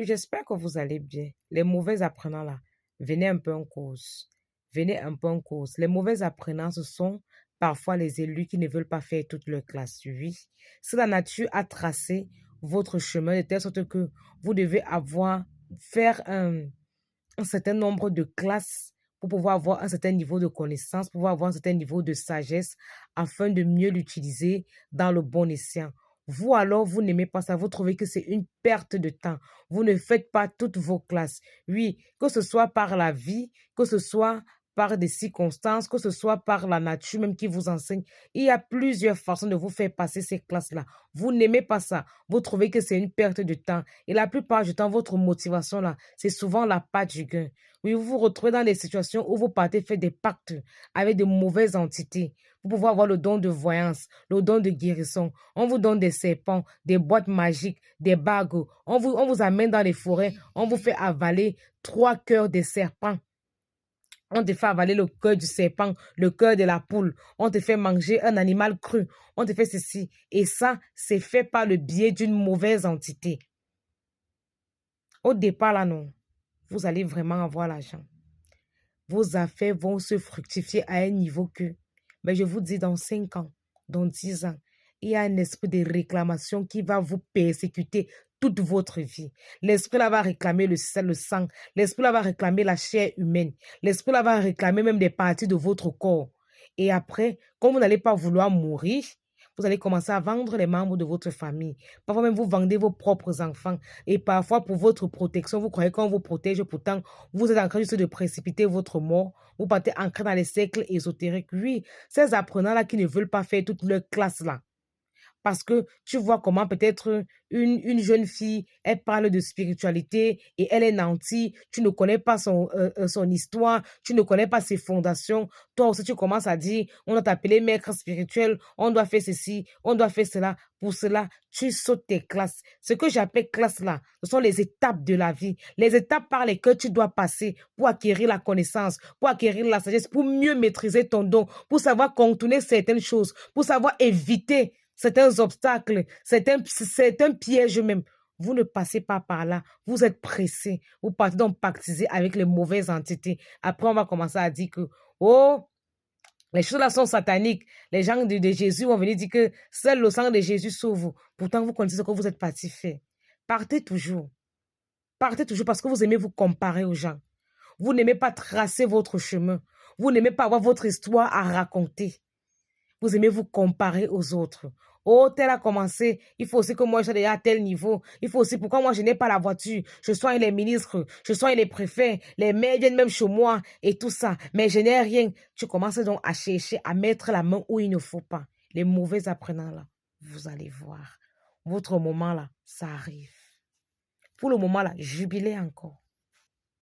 J'espère que vous allez bien. Les mauvais apprenants là, venez un peu en cause. Venez un peu en cause. Les mauvais apprenants, ce sont parfois les élus qui ne veulent pas faire toute leur classe. Oui. Si la nature a tracé votre chemin de telle sorte que vous devez faire un certain nombre de classes pour pouvoir avoir un certain niveau de connaissance, pour pouvoir avoir un certain niveau de sagesse afin de mieux l'utiliser dans le bon escient. Vous alors, vous n'aimez pas ça, vous trouvez que c'est une perte de temps. Vous ne faites pas toutes vos classes. Oui, que ce soit par la vie, que ce soit par des circonstances, que ce soit par la nature même qui vous enseigne. Il y a plusieurs façons de vous faire passer ces classes-là. Vous n'aimez pas ça. Vous trouvez que c'est une perte de temps. Et la plupart du temps, votre motivation là, c'est souvent la patte du gain. Oui, vous vous retrouvez dans des situations où vous partez faire des pactes avec de mauvaises entités. Vous pouvez avoir le don de voyance, le don de guérison. On vous donne des serpents, des boîtes magiques, des bagues. On vous amène dans les forêts. On vous fait avaler 3 cœurs de serpents. On te fait avaler le cœur du serpent, le cœur de la poule. On te fait manger un animal cru. On te fait ceci. Et ça, c'est fait par le biais d'une mauvaise entité. Au départ, là, non. Vous allez vraiment avoir l'argent. Vos affaires vont se fructifier à un niveau que, mais je vous dis, dans 5 ans, dans 10 ans, il y a un esprit de réclamation qui va vous persécuter toute votre vie. L'esprit là va réclamer le sang. L'esprit là va réclamer la chair humaine. L'esprit là va réclamer même des parties de votre corps. Et après, comme vous n'allez pas vouloir mourir, vous allez commencer à vendre les membres de votre famille. Parfois même, vous vendez vos propres enfants. Et parfois, pour votre protection, vous croyez qu'on vous protège. Pourtant, vous êtes en train juste de précipiter votre mort. Vous partez ancré dans les cercles ésotériques. Oui, ces apprenants-là qui ne veulent pas faire toute leur classe-là. Parce que tu vois comment peut-être une jeune fille, elle parle de spiritualité et elle est nantie, tu ne connais pas son histoire, tu ne connais pas ses fondations. Toi aussi, tu commences à dire, on doit t'appeler maître spirituel, on doit faire ceci, on doit faire cela. Pour cela, tu sautes tes classes. Ce que j'appelle classe là, ce sont les étapes de la vie, les étapes par lesquelles tu dois passer pour acquérir la connaissance, pour acquérir la sagesse, pour mieux maîtriser ton don, pour savoir contourner certaines choses, pour savoir éviter certains obstacles, certains pièges même. Vous ne passez pas par là. Vous êtes pressé. Vous partez donc pactiser avec les mauvaises entités. Après, on va commencer à dire que, oh, les choses là sont sataniques. Les gens de Jésus vont venir dire que seul le sang de Jésus sauve. Pourtant, vous connaissez ce que vous êtes parti faire. Partez toujours. Partez toujours parce que vous aimez vous comparer aux gens. Vous n'aimez pas tracer votre chemin. Vous n'aimez pas avoir votre histoire à raconter. Vous aimez vous comparer aux autres. Oh, tel a commencé. Il faut aussi que moi, je sois déjà à tel niveau. Il faut aussi, pourquoi moi, je n'ai pas la voiture? Je soigne les ministres, je soigne les préfets, les maires viennent même chez moi et tout ça. Mais je n'ai rien. Tu commences donc à chercher, à mettre la main où il ne faut pas. Les mauvais apprenants là, vous allez voir. Votre moment là, ça arrive. Pour le moment là, jubilez encore.